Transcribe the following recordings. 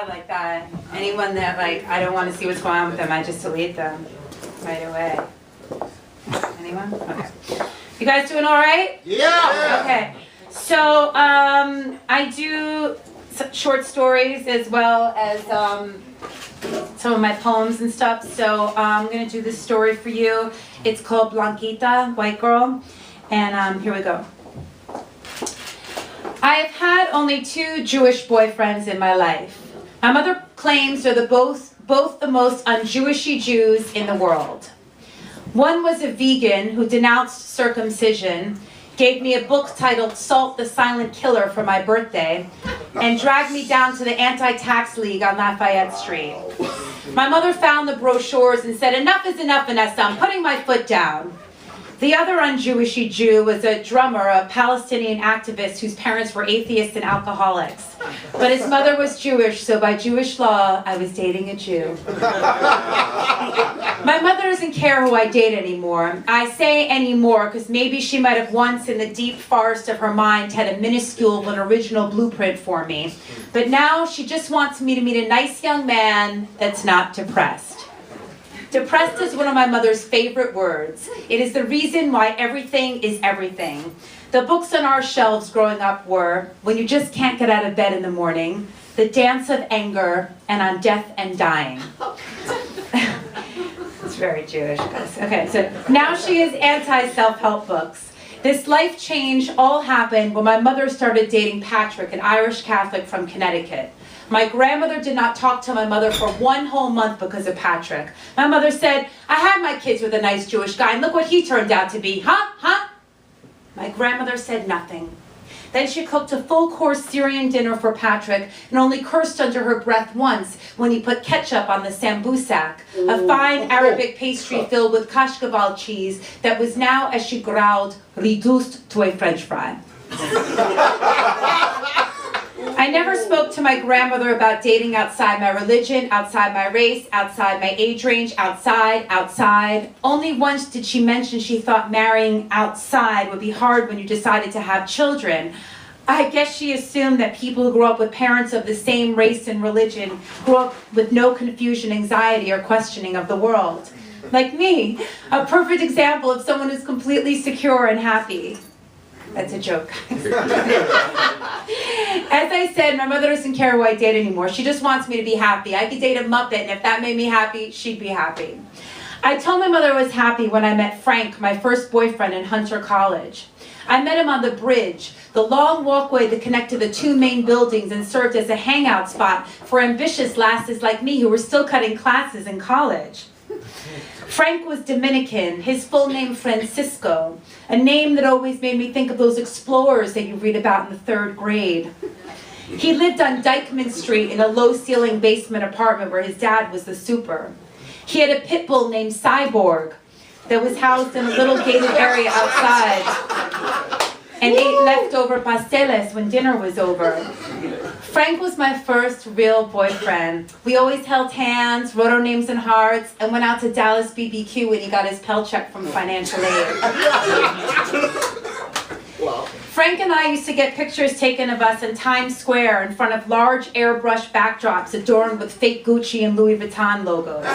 bad like that. Anyone that like, I don't want to see what's going on with them, I just delete them right away. Anyone? Okay. You guys doing all right? Yeah. Okay. So I do short stories as well as some of my poems and stuff. So I'm going to do this story for you. It's called Blanquita, White Girl. And here we go. I have had only 2 Jewish boyfriends in my life. My mother claims they're both the most un-Jewishy Jews in the world. One was a vegan who denounced circumcision, gave me a book titled Salt the Silent Killer for my birthday, and dragged me down to the Anti-Tax League on Lafayette Street. My mother found the brochures and said, "Enough is enough, Vanessa, I'm putting my foot down." The other un-Jewishy Jew was a drummer, a Palestinian activist whose parents were atheists and alcoholics. But his mother was Jewish, so by Jewish law, I was dating a Jew. My mother doesn't care who I date anymore. I say anymore because maybe she might have once in the deep forest of her mind had a minuscule but original blueprint for me. But now she just wants me to meet a nice young man that's not depressed. Depressed is one of my mother's favorite words. It is the reason why everything is everything. The books on our shelves growing up were When You Just Can't Get Out of Bed in the Morning, The Dance of Anger, and On Death and Dying. It's very Jewish, guys. Okay, so now she is anti-self-help books. This life change all happened when my mother started dating Patrick, an Irish Catholic from Connecticut. My grandmother did not talk to my mother for 1 whole month because of Patrick. My mother said, "I had my kids with a nice Jewish guy, and look what he turned out to be, huh? My grandmother said nothing. Then she cooked a full-course Syrian dinner for Patrick and only cursed under her breath once when he put ketchup on the sambusak, a fine Arabic pastry filled with kashkaval cheese that was now, as she growled, reduced to a French fry. I never spoke to my grandmother about dating outside my religion, outside my race, outside my age range, outside. Only once did she mention she thought marrying outside would be hard when you decided to have children. I guess she assumed that people who grew up with parents of the same race and religion grew up with no confusion, anxiety, or questioning of the world. Like me, a perfect example of someone who's completely secure and happy. That's a joke. As I said, my mother doesn't care who I date anymore. She just wants me to be happy. I could date a Muppet, and if that made me happy, she'd be happy. I told my mother I was happy when I met Frank, my first boyfriend in Hunter College. I met him on the bridge, the long walkway that connected the 2 main buildings and served as a hangout spot for ambitious lasses like me who were still cutting classes in college. Frank was Dominican, his full name Francisco, a name that always made me think of those explorers that you read about in the 3rd grade. He lived on Dykeman Street in a low-ceiling basement apartment where his dad was the super. He had a pit bull named Cyborg that was housed in a little gated area outside and ate leftover pasteles when dinner was over. Frank was my first real boyfriend. We always held hands, wrote our names in hearts, and went out to Dallas BBQ when he got his Pell check from financial aid. Frank and I used to get pictures taken of us in Times Square in front of large airbrush backdrops adorned with fake Gucci and Louis Vuitton logos.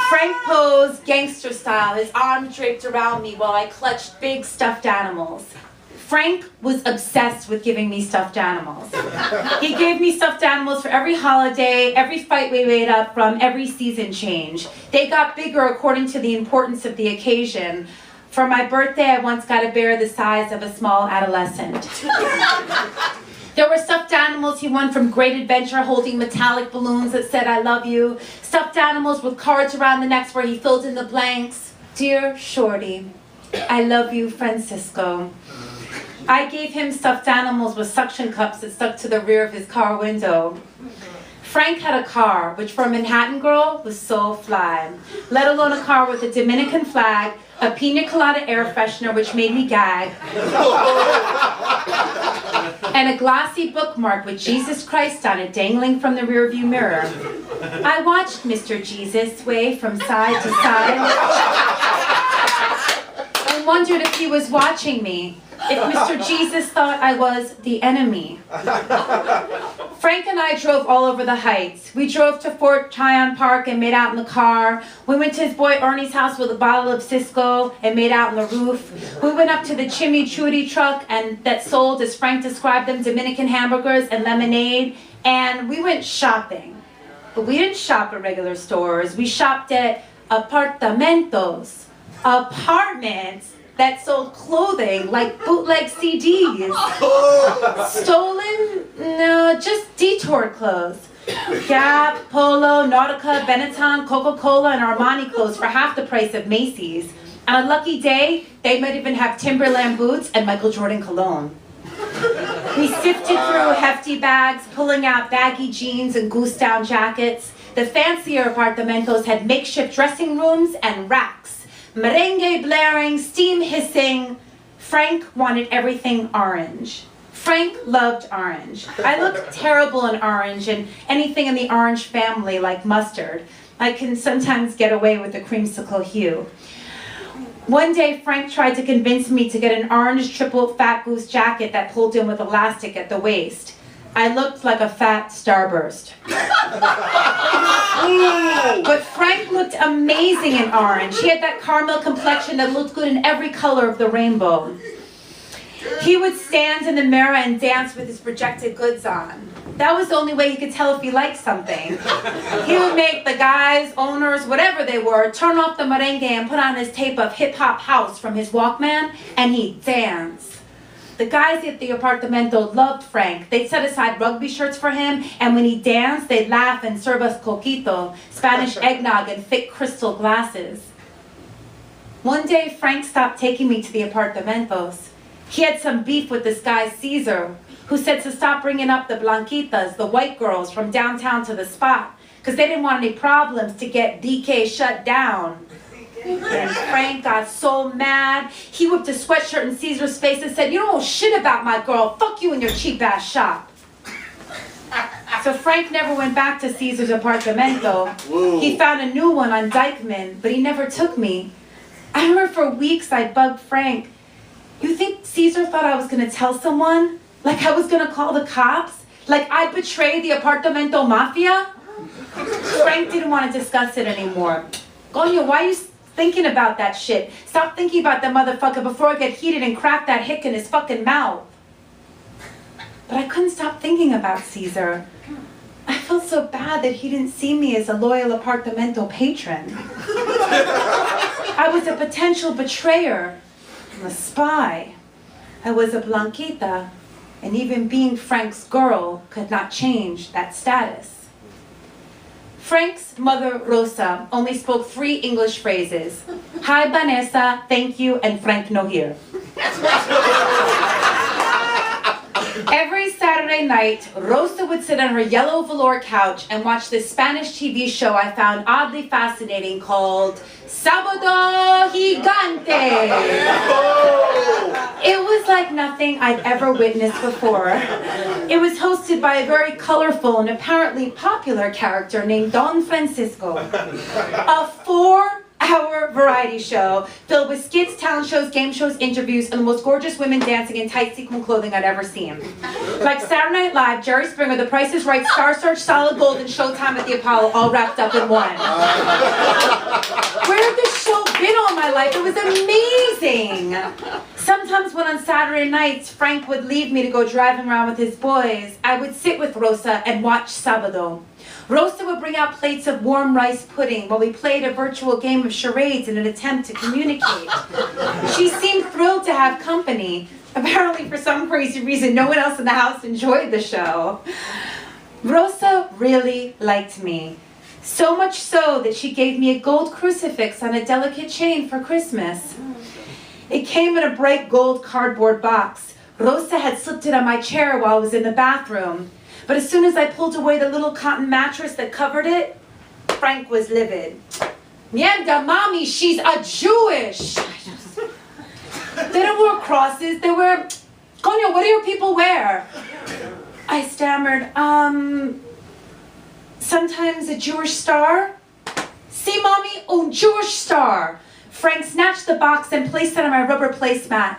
Frank posed gangster style, his arms draped around me while I clutched big stuffed animals. Frank was obsessed with giving me stuffed animals. He gave me stuffed animals for every holiday, every fight we made up from, every season change. They got bigger according to the importance of the occasion. For my birthday, I once got a bear the size of a small adolescent. There were stuffed animals he won from Great Adventure holding metallic balloons that said, "I love you." Stuffed animals with cards around the necks where he filled in the blanks. "Dear Shorty, I love you, Francisco." I gave him stuffed animals with suction cups that stuck to the rear of his car window. Frank had a car, which for a Manhattan girl was so fly, let alone a car with a Dominican flag, a pina colada air freshener, which made me gag, and a glossy bookmark with Jesus Christ on it dangling from the rearview mirror. I watched Mr. Jesus sway from side to side and wondered if he was watching me. if Mr. Jesus thought I was the enemy. Frank and I drove all over the Heights. We drove to Fort Tryon Park and made out in the car. We went to his boy Ernie's house with a bottle of Cisco and made out on the roof. We went up to the chimichurri truck and that sold, as Frank described them, Dominican hamburgers and lemonade. And we went shopping. But we didn't shop at regular stores. We shopped at apartamentos, apartments that sold clothing like bootleg CDs. Stolen? No, just detoured clothes. Gap, Polo, Nautica, Benetton, Coca-Cola, and Armani clothes for half the price of Macy's. On a lucky day, they might even have Timberland boots and Michael Jordan cologne. We sifted through hefty bags, pulling out baggy jeans and goose-down jackets. The fancier apartamentos had makeshift dressing rooms and racks. Merengue blaring, steam hissing. Frank wanted everything orange. Frank loved orange. I looked terrible in orange and anything in the orange family like mustard. I can sometimes get away with a creamsicle hue. One day, Frank tried to convince me to get an orange triple fat goose jacket that pulled in with elastic at the waist. I looked like a fat starburst. But Frank looked amazing in orange. He had that caramel complexion that looked good in every color of the rainbow. He would stand in the mirror and dance with his projected goods on. That was the only way he could tell if he liked something. He would make the guys, owners, whatever they were, turn off the merengue and put on his tape of hip-hop house from his Walkman, and he'd dance. The guys at the apartamento loved Frank. They'd set aside rugby shirts for him, and when he danced, they'd laugh and serve us coquito, Spanish eggnog in thick crystal glasses. One day, Frank stopped taking me to the apartamentos. He had some beef with this guy, Caesar, who said to stop bringing up the blanquitas, the white girls from downtown to the spot, because they didn't want any problems to get DK shut down. And Frank got so mad, he whipped a sweatshirt in Caesar's face and said, "You don't know shit about my girl, fuck you and your cheap-ass shop." So Frank never went back to Caesar's apartamento. He found a new one on Dykeman, but he never took me. I remember for weeks I bugged Frank. "You think Caesar thought I was going to tell someone? Like I was going to call the cops? Like I'd betray the apartamento mafia?" Frank didn't want to discuss it anymore. "Coño, why are you thinking about that shit? Stop thinking about that motherfucker before I get heated and crack that hick in his fucking mouth." But I couldn't stop thinking about Caesar. I felt so bad that he didn't see me as a loyal apartamento patron. I was a potential betrayer, a spy. I was a blanquita, and even being Frank's girl could not change that status. Frank's mother, Rosa, only spoke 3 English phrases. "Hi, Vanessa, thank you, and Frank no here." Every Saturday night, Rosa would sit on her yellow velour couch and watch this Spanish TV show I found oddly fascinating called Sábado Gigante. It was like nothing I'd ever witnessed before. It was hosted by a very colorful and apparently popular character named Don Francisco. A 4-hour variety show filled with skits, talent shows, game shows, interviews, and the most gorgeous women dancing in tight sequin clothing I'd ever seen. Like Saturday Night Live, Jerry Springer, The Price is Right, Star Search, Solid Gold, and Showtime at the Apollo all wrapped up in one. Where had this show been all my life? It was amazing. Sometimes when on Saturday nights Frank would leave me to go driving around with his boys, I would sit with Rosa and watch Sábado. Rosa would bring out plates of warm rice pudding while we played a virtual game of charades in an attempt to communicate. She seemed thrilled to have company. Apparently, for some crazy reason, no one else in the house enjoyed the show. Rosa really liked me. So much so that she gave me a gold crucifix on a delicate chain for Christmas. It came in a bright gold cardboard box. Rosa had slipped it on my chair while I was in the bathroom. But as soon as I pulled away the little cotton mattress that covered it, Frank was livid. "Mierda, mommy, she's a Jewish." They don't wear crosses, they wear, "Coño, what do your people wear?" I stammered, "Sometimes a Jewish star." "See, mommy, un Jewish star." Frank snatched the box and placed it on my rubber placemat.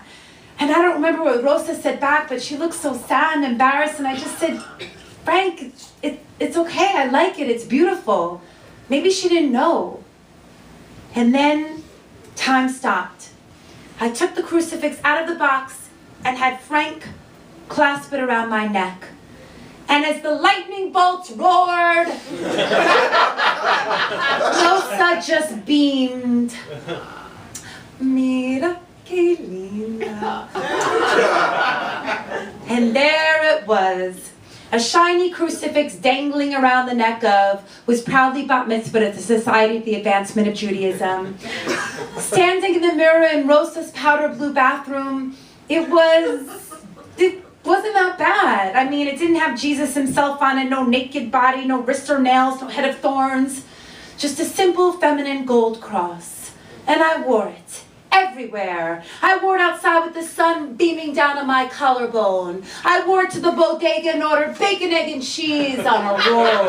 And I don't remember what Rosa said back, but she looked so sad and embarrassed, and I just said, Frank, it's okay, I like it, it's beautiful. Maybe she didn't know. And then time stopped. I took the crucifix out of the box and had Frank clasp it around my neck. And as the lightning bolts roared, Rosa just beamed. Mira que linda. And there it was. A shiny crucifix dangling around the neck of was proudly bat mitzvahed at the Society for the Advancement of Judaism. Standing in the mirror in Rosa's powder blue bathroom, it wasn't that bad. I mean, it didn't have Jesus himself on it, no naked body, no wrists or nails, no head of thorns. Just a simple feminine gold cross. And I wore it. Everywhere. I wore it outside with the sun beaming down on my collarbone. I wore it to the bodega and ordered bacon, egg, and cheese on a roll.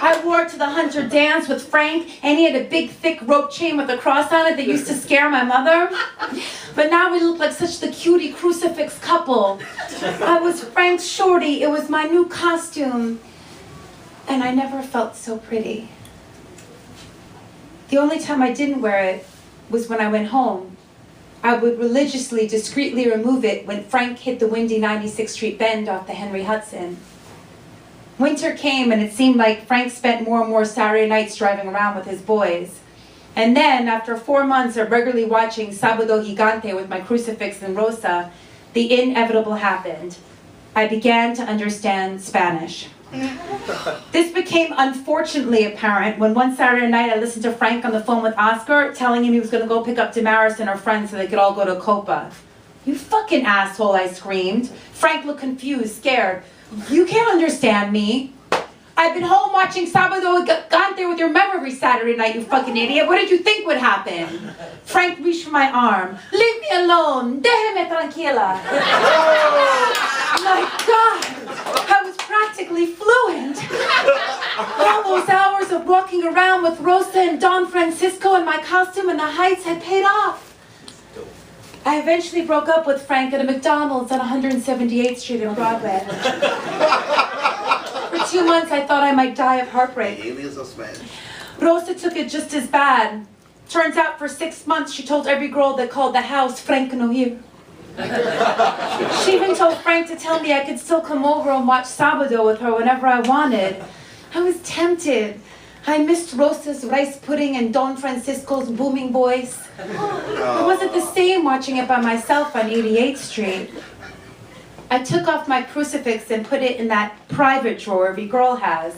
I wore it to the Hunter dance with Frank, and he had a big, thick rope chain with a cross on it that used to scare my mother. But now we look like such the cutie crucifix couple. I was Frank's shorty. It was my new costume. And I never felt so pretty. The only time I didn't wear it was when I went home. I would religiously, discreetly remove it when Frank hit the windy 96th Street bend off the Henry Hudson. Winter came and it seemed like Frank spent more and more Saturday nights driving around with his boys. And then, after 4 months of regularly watching Sábado Gigante with my crucifix and Rosa, the inevitable happened. I began to understand Spanish. This became unfortunately apparent when one Saturday night I listened to Frank on the phone with Oscar telling him he was going to go pick up Damaris and her friends so they could all go to Copa. "You fucking asshole," I screamed. Frank looked confused, scared. "You can't understand me. I've been home watching Sábado Gigante with your mem every Saturday night, you fucking idiot. What did you think would happen?" Frank reached for my arm. "Leave me alone. Déjeme tranquila." My God, I was practically fluent. All those hours of walking around with Rosa and Don Francisco in my costume in the Heights had paid off. I eventually broke up with Frank at a McDonald's on 178th Street in Broadway. For 2 months, I thought I might die of heartbreak. Rosa took it just as bad. Turns out for 6 months, she told every girl that called the house, "Frank no here." She even told Frank to tell me I could still come over and watch Sábado with her whenever I wanted. I was tempted. I missed Rosa's rice pudding and Don Francisco's booming voice. It wasn't the same watching it by myself on 88th Street. I took off my crucifix and put it in that private drawer every girl has,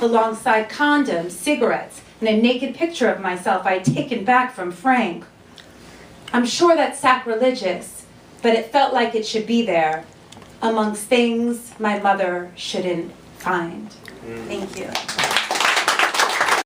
alongside condoms, cigarettes, and a naked picture of myself I had taken back from Frank. I'm sure that's sacrilegious, but it felt like it should be there, amongst things my mother shouldn't find. Thank you.